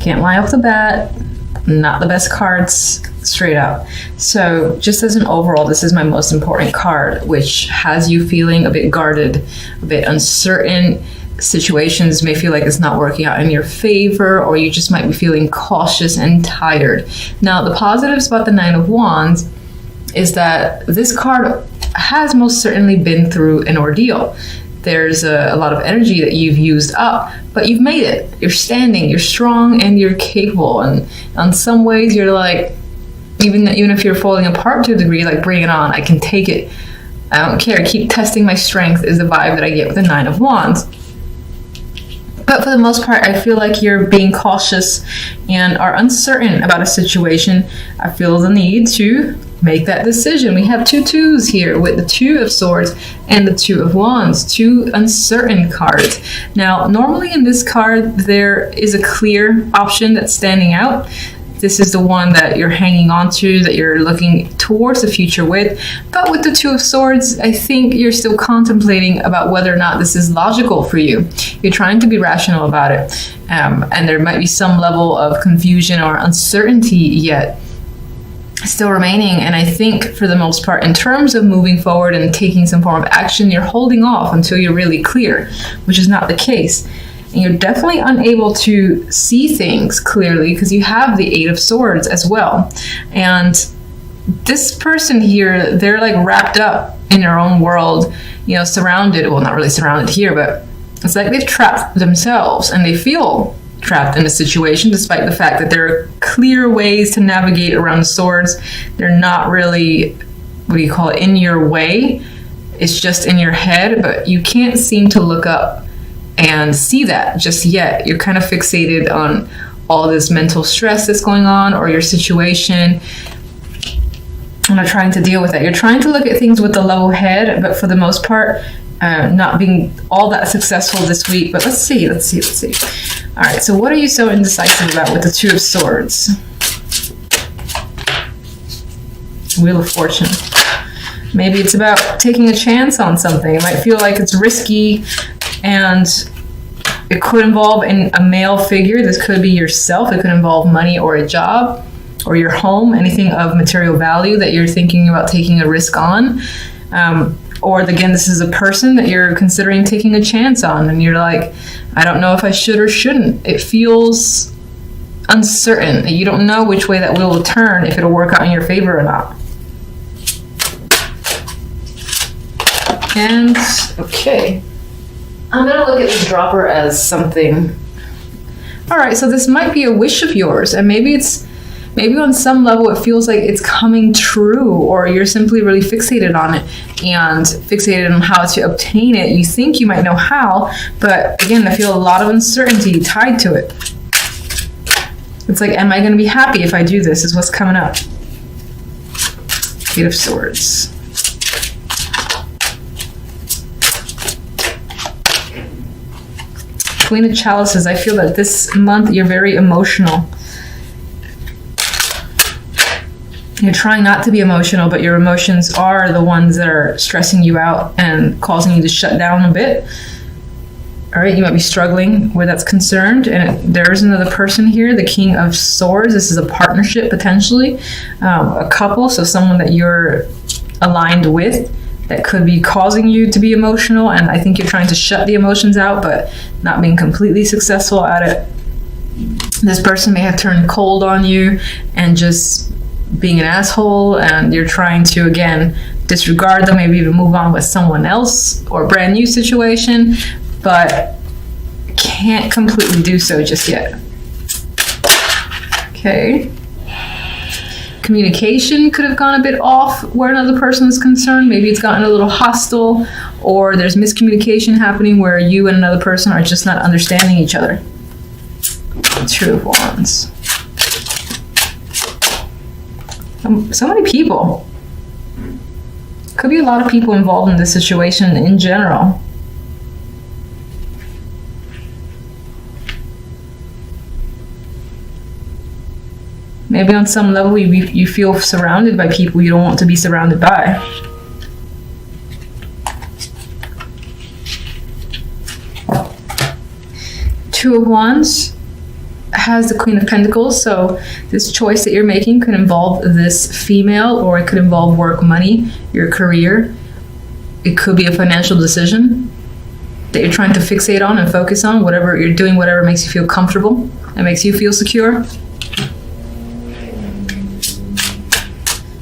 Can't lie off the bat. Not the best cards, straight up. So just as an overall, this is my most important card, which has you feeling a bit guarded, a bit uncertain. Situations may feel like it's not working out in your favor, or you just might be feeling cautious and tired. Now, the positives about the Nine of Wands is that this card has most certainly been through an ordeal. There's a lot of energy that you've used up, but you've made it. You're standing, you're strong, and you're capable. And in some ways, you're like, even if you're falling apart to a degree, like, bring it on. I can take it. I don't care. Keep testing my strength is the vibe that I get with the Nine of Wands. But for the most part, I feel like you're being cautious and are uncertain about a situation. I feel the need to make that decision. We have two twos here with the Two of Swords and the Two of Wands, two uncertain cards. Now, normally in this card, there is a clear option that's standing out. This is the one that you're hanging on to, that you're looking towards the future with. But with the Two of Swords, I think you're still contemplating about whether or not this is logical for you. You're trying to be rational about it. And there might be some level of confusion or uncertainty yet still remaining. And I think for the most part, in terms of moving forward and taking some form of action, you're holding off until you're really clear, which is not the case. And you're definitely unable to see things clearly because you have the Eight of Swords as well. And this person here, they're like wrapped up in their own world, you know, surrounded, well, not really surrounded here, but it's like they've trapped themselves and they feel trapped in a situation, despite the fact that there are clear ways to navigate around the swords. They're not really, what do you call it, in your way. It's just in your head, but you can't seem to look up and see that just yet. You're kind of fixated on all this mental stress that's going on, or your situation, and are trying to deal with that. You're trying to look at things with a level head, but for the most part, not being all that successful this week. But let's see. All right, so what are you so indecisive about with the Two of Swords? Wheel of Fortune. Maybe it's about taking a chance on something. It might feel like it's risky, and it could involve a male figure. This could be yourself. It could involve money or a job or your home, anything of material value that you're thinking about taking a risk on. Or again, this is a person that you're considering taking a chance on, and you're like, I don't know if I should or shouldn't. It feels uncertain. You don't know which way that wheel will turn, if it'll work out in your favor or not. And, okay. I'm going to look at this dropper as something. All right, so this might be a wish of yours, and maybe on some level it feels like it's coming true, or you're simply really fixated on it and fixated on how to obtain it. You think you might know how, but again, I feel a lot of uncertainty tied to it. It's like, am I going to be happy if I do this, is what's coming up. Eight of Swords. Queen of Chalices. I feel that this month you're very emotional. You're trying not to be emotional, but your emotions are the ones that are stressing you out and causing you to shut down a bit. All right, you might be struggling where that's concerned. And there's another person here, the King of Swords. This is a partnership, potentially. A couple, so someone that you're aligned with that could be causing you to be emotional. And I think you're trying to shut the emotions out, but not being completely successful at it. This person may have turned cold on you and just being an asshole, and you're trying to, again, disregard them, maybe even move on with someone else or a brand new situation, but can't completely do so just yet. Okay. Communication could have gone a bit off where another person is concerned. Maybe it's gotten a little hostile, or there's miscommunication happening where you and another person are just not understanding each other. Two of Wands. So many people. Could be a lot of people involved in this situation in general. Maybe on some level you feel surrounded by people you don't want to be surrounded by. Two of Wands has the Queen of Pentacles, so this choice that you're making could involve this female, or it could involve work, money, your career. It could be a financial decision that you're trying to fixate on and focus on. Whatever you're doing, whatever makes you feel comfortable and makes you feel secure.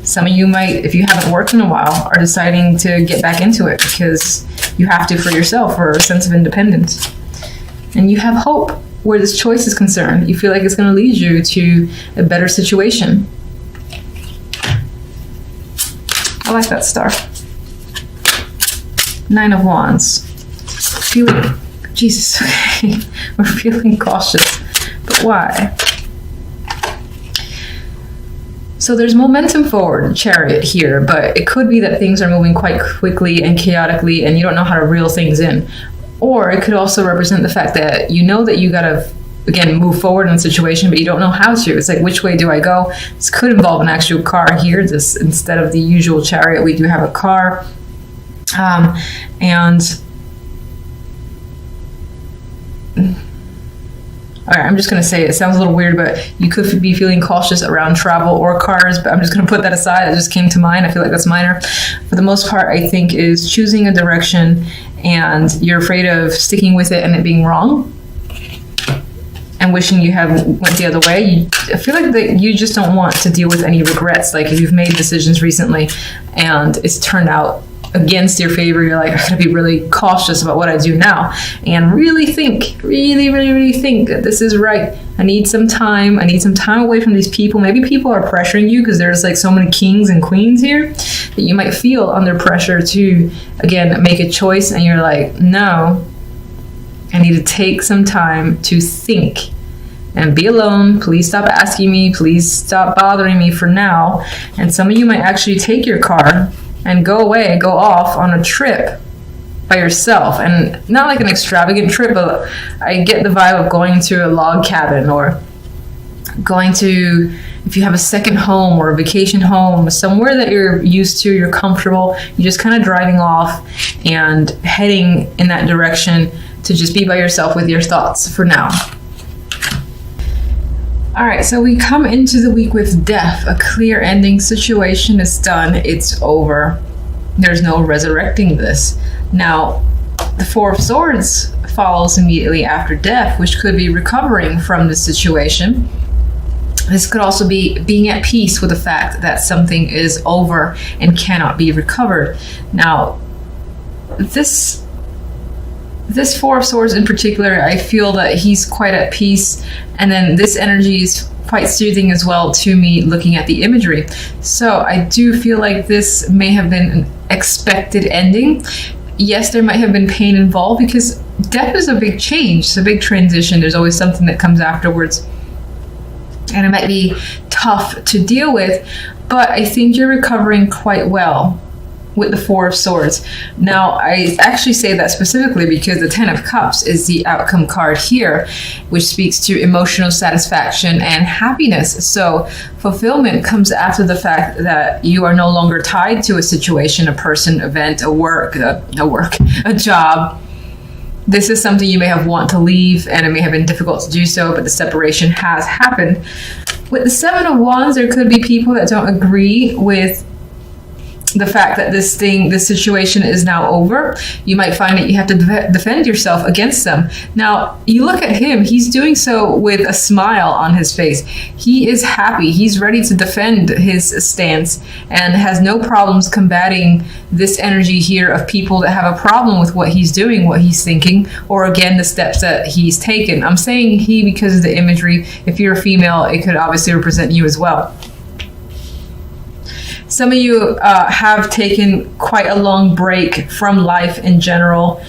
Some of you might, if you haven't worked in a while, are deciding to get back into it because you have to for yourself, for a sense of independence. And you have hope where this choice is concerned. You feel like it's going to lead you to a better situation. I like that star. 9 of Wands. Feeling, Jesus, okay. We're feeling cautious. But why? So there's momentum forward, Chariot here, but it could be that things are moving quite quickly and chaotically and you don't know how to reel things in. Or it could also represent the fact that you know that you gotta, again, move forward in a situation, but you don't know how to. It's like, which way do I go? This could involve an actual car here. This, instead of the usual Chariot, we do have a car. All right, I'm just going to say it sounds a little weird, but you could be feeling cautious around travel or cars, but I'm just going to put that aside. That just came to mind. I feel like that's minor. For the most part, I think is choosing a direction and you're afraid of sticking with it and it being wrong and wishing you had went the other way. I feel like that you just don't want to deal with any regrets. Like if you've made decisions recently and it's turned out against your favor, you're like, I gotta be really cautious about what I do now and really think, really think that this is right. I need some time away from these people. Maybe people are pressuring you because there's like so many kings and queens here that you might feel under pressure to, again, make a choice and you're like, no, I need to take some time to think and be alone. Please stop asking me. Please stop bothering me for now. And some of you might actually take your car and go away, go off on a trip by yourself. And not like an extravagant trip, but I get the vibe of going to a log cabin or going to, if you have a second home or a vacation home, somewhere that you're used to, you're comfortable, you're just kind of driving off and heading in that direction to just be by yourself with your thoughts for now. All right, so we come into the week with death, a clear ending. Situation is done, it's over. There's no resurrecting this. Now, the Four of Swords follows immediately after death, which could be recovering from the situation. This could also be being at peace with the fact that something is over and cannot be recovered. Now, this Four of Swords in particular, I feel that he's quite at peace, and then this energy is quite soothing as well to me looking at the imagery. So I do feel like this may have been an expected ending. Yes, there might have been pain involved because death is a big change, it's a big transition. There's always something that comes afterwards, and it might be tough to deal with, but I think you're recovering quite well with the Four of Swords. Now, I actually say that specifically because the Ten of Cups is the outcome card here, which speaks to emotional satisfaction and happiness. So fulfillment comes after the fact that you are no longer tied to a situation, a person, event, a job. This is something you may have want to leave, and it may have been difficult to do so, but the separation has happened. With the Seven of Wands, there could be people that don't agree with the fact that this situation is now over. You might find that you have to defend yourself against them. Now, you look at him, he's doing so with a smile on his face. He is happy. He's ready to defend his stance and has no problems combating this energy here of people that have a problem with what he's doing, what he's thinking, or again, the steps that he's taken. I'm saying he because of the imagery. If you're a female, it could obviously represent you as well. Some of you have taken quite a long break from life in general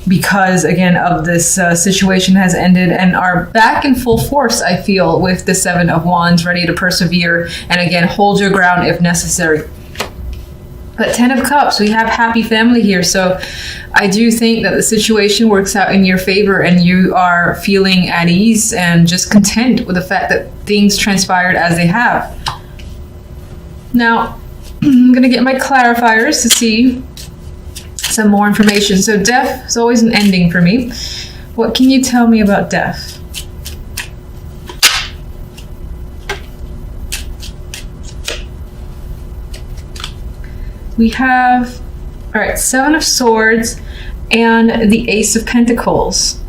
because, again, of this situation has ended and are back in full force, I feel, with the Seven of Wands, ready to persevere and, again, hold your ground if necessary. But Ten of Cups, we have happy family here. So I do think that the situation works out in your favor and you are feeling at ease and just content with the fact that things transpired as they have. Now, I'm going to get my clarifiers to see some more information. So death is always an ending for me. What can you tell me about death? We have, all right, Seven of Swords and the Ace of Pentacles.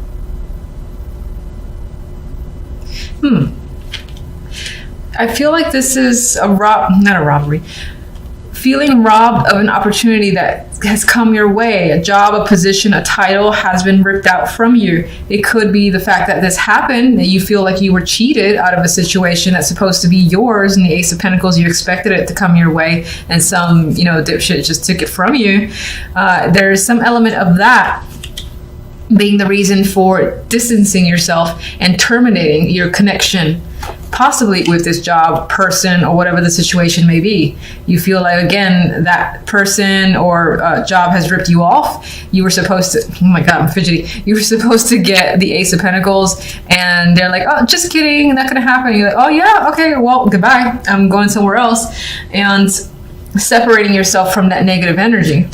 I feel like this is not a robbery. Feeling robbed of an opportunity that has come your way. A job, a position, a title has been ripped out from you. It could be the fact that this happened, that you feel like you were cheated out of a situation that's supposed to be yours. And the Ace of Pentacles, you expected it to come your way, and some, dipshit just took it from you. There's some element of that being the reason for distancing yourself and terminating your connection, possibly with this job, person, or whatever the situation may be. You feel like, again, that person or job has ripped you off. You were supposed to, oh my God, I'm fidgety. You were supposed to get the Ace of Pentacles, and they're like, oh, just kidding, not gonna happen. You're like, oh yeah, okay, well, goodbye. I'm going somewhere else. And separating yourself from that negative energy.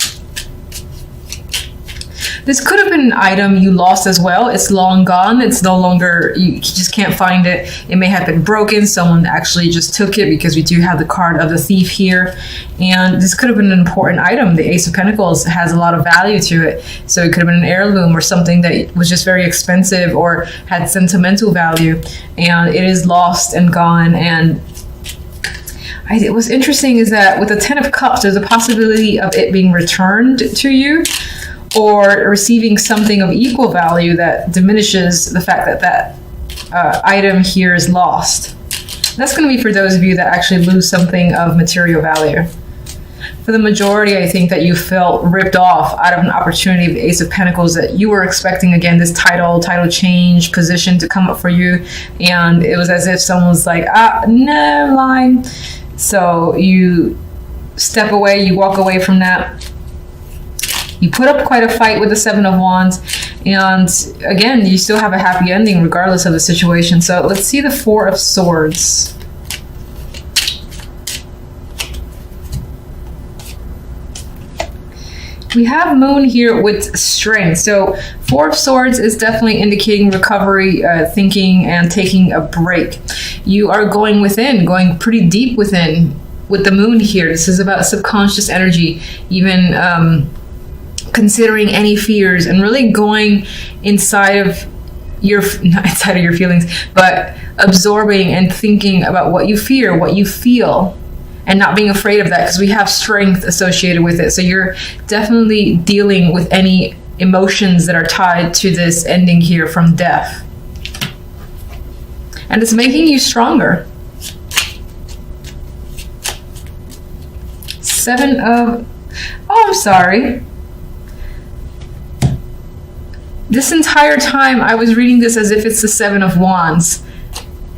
This could have been an item you lost as well. It's long gone. It's no longer, you just can't find it. It may have been broken. Someone actually just took it, because we do have the card of the thief here. And this could have been an important item. The Ace of Pentacles has a lot of value to it. So it could have been an heirloom or something that was just very expensive or had sentimental value. And it is lost and gone. And what's interesting is that with the Ten of Cups, there's a possibility of it being returned to you, or receiving something of equal value that diminishes the fact that that item here is lost. That's going to be for those of you that actually lose something of material value. For the majority, I think that you felt ripped off out of an opportunity of the Ace of Pentacles, that you were expecting, again, this title change, position to come up for you. And it was as if someone was like, no, I'm lying. So you step away, you walk away from that. You put up quite a fight with the Seven of Wands, and again, you still have a happy ending regardless of the situation. So let's see the Four of Swords. We have Moon here with strength. So Four of Swords is definitely indicating recovery, thinking, and taking a break. You are going within, going pretty deep within with the Moon here. This is about subconscious energy, even considering any fears and really going inside of not inside of your feelings, but absorbing and thinking about what you fear, what you feel, and not being afraid of that, because we have strength associated with it. So you're definitely dealing with any emotions that are tied to this ending here from death. And it's making you stronger. I'm sorry. This entire time I was reading this as if it's the Seven of Wands,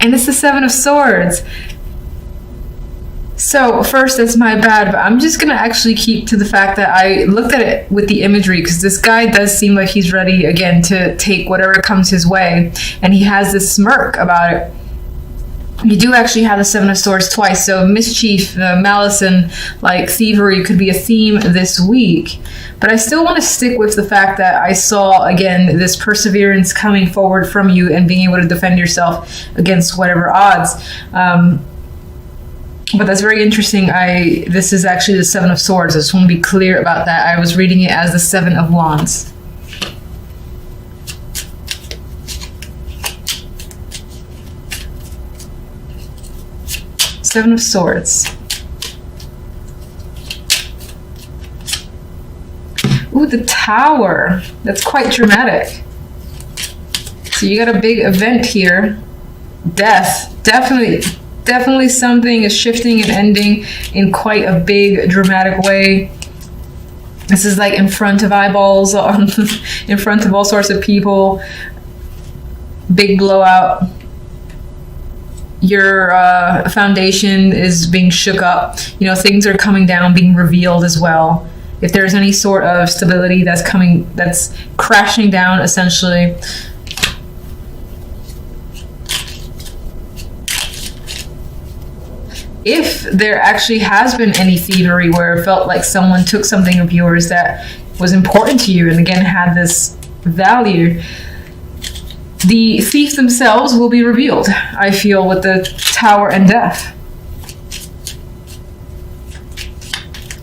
and it's the Seven of Swords. So first, that's my bad, but I'm just gonna actually keep to the fact that I looked at it with the imagery, because this guy does seem like he's ready again to take whatever comes his way, and he has this smirk about it. You do actually have the Seven of Swords twice, so mischief, malice, and like thievery could be a theme this week. But I still want to stick with the fact that I saw, again, this perseverance coming forward from you and being able to defend yourself against whatever odds. But that's very interesting. This is actually the Seven of Swords. I just want to be clear about that. I was reading it as the Seven of Wands. Seven of Swords. Ooh, the Tower. That's quite dramatic. So you got a big event here. Death. Definitely something is shifting and ending in quite a big dramatic way. This is like in front of eyeballs, in front of all sorts of people. Big blowout. Your foundation is being shook up. Things are coming down, being revealed as well. If there's any sort of stability that's crashing down, essentially. If there actually has been any thievery where it felt like someone took something of yours that was important to you and again had this value, the thief themselves will be revealed, I feel, with the Tower and Death.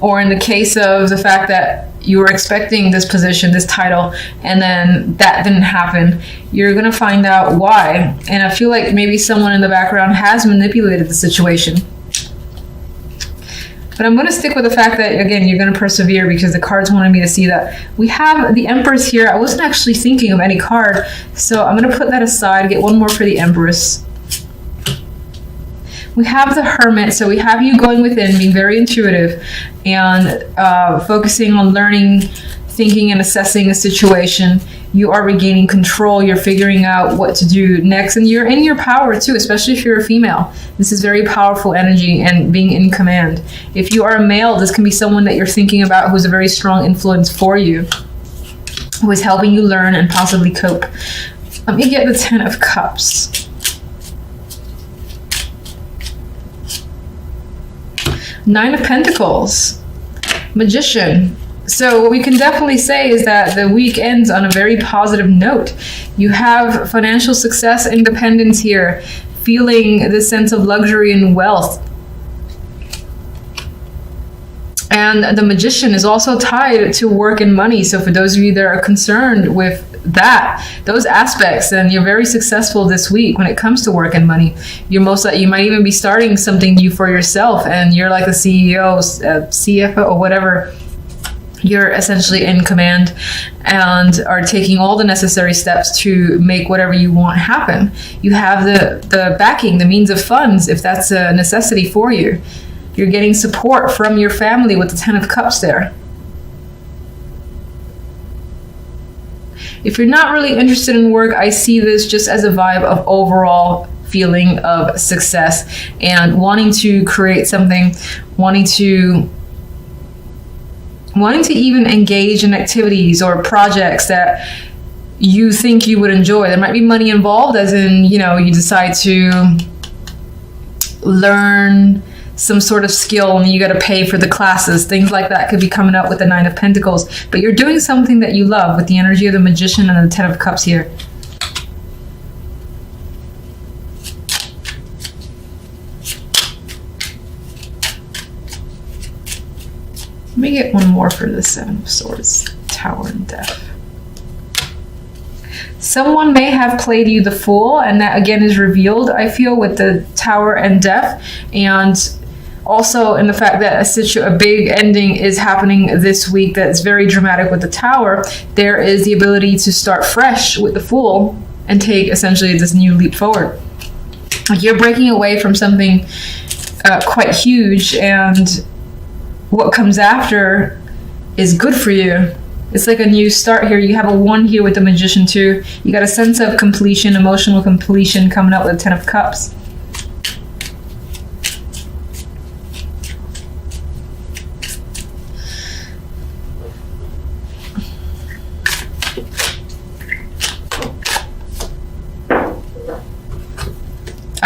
Or in the case of the fact that you were expecting this position, this title, and then that didn't happen, you're going to find out why. And I feel like maybe someone in the background has manipulated the situation. But I'm going to stick with the fact that, again, you're going to persevere because the cards wanted me to see that. We have the Empress here. I wasn't actually thinking of any card, so I'm going to put that aside, get one more for the Empress. We have the Hermit, so we have you going within, being very intuitive, and focusing on learning, thinking, and assessing a situation. You are regaining control. You're figuring out what to do next, and you're in your power too, especially if you're a female. This is very powerful energy and being in command. If you are a male, this can be someone that you're thinking about who's a very strong influence for you, who is helping you learn and possibly cope. Let me get the Ten of Cups. Nine of Pentacles, Magician. So what we can definitely say is that the week ends on a very positive note. You have financial success, independence here, feeling this sense of luxury and wealth. And the Magician is also tied to work and money. So for those of you that are concerned with that, those aspects, then you're very successful this week when it comes to work and money. You might even be starting something new for yourself, and you're like the CEO, CFO, or whatever. You're essentially in command and are taking all the necessary steps to make whatever you want happen. You have the backing, the means of funds, if that's a necessity for you. You're getting support from your family with the Ten of Cups there. If you're not really interested in work, I see this just as a vibe of overall feeling of success and wanting to create something, wanting to even engage in activities or projects that you think you would enjoy. There might be money involved, as in, you decide to learn some sort of skill and you got to pay for the classes. Things like that could be coming up with the Nine of Pentacles. But you're doing something that you love with the energy of the Magician and the Ten of Cups here. Let me get one more for the Seven of Swords, Tower and Death. Someone may have played you the Fool, and that again is revealed, I feel, with the Tower and Death, and also in the fact that a big ending is happening this week that's very dramatic with the Tower. There is the ability to start fresh with the Fool and take essentially this new leap forward. Like you're breaking away from something quite huge, and what comes after is good for you. It's like a new start here. You have a 1 here with the Magician too. You got a sense of completion, emotional completion coming up with the Ten of Cups.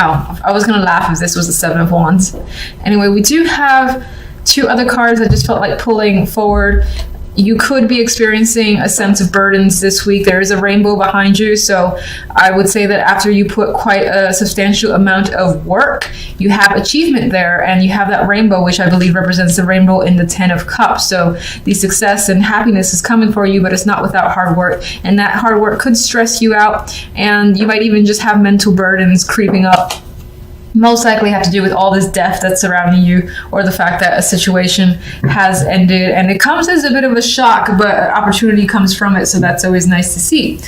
Oh, I was gonna laugh if this was the Seven of Wands. Anyway, we do have 2 other cards I just felt like pulling forward. You could be experiencing a sense of burdens this week. There is a rainbow behind you, so I would say that after you put quite a substantial amount of work, you have achievement there, and you have that rainbow, which I believe represents the rainbow in the Ten of Cups. So the success and happiness is coming for you, but it's not without hard work, and that hard work could stress you out, and you might even just have mental burdens creeping up. Most likely have to do with all this death that's surrounding you, or the fact that a situation has ended, and it comes as a bit of a shock, but opportunity comes from it, so that's always nice to see.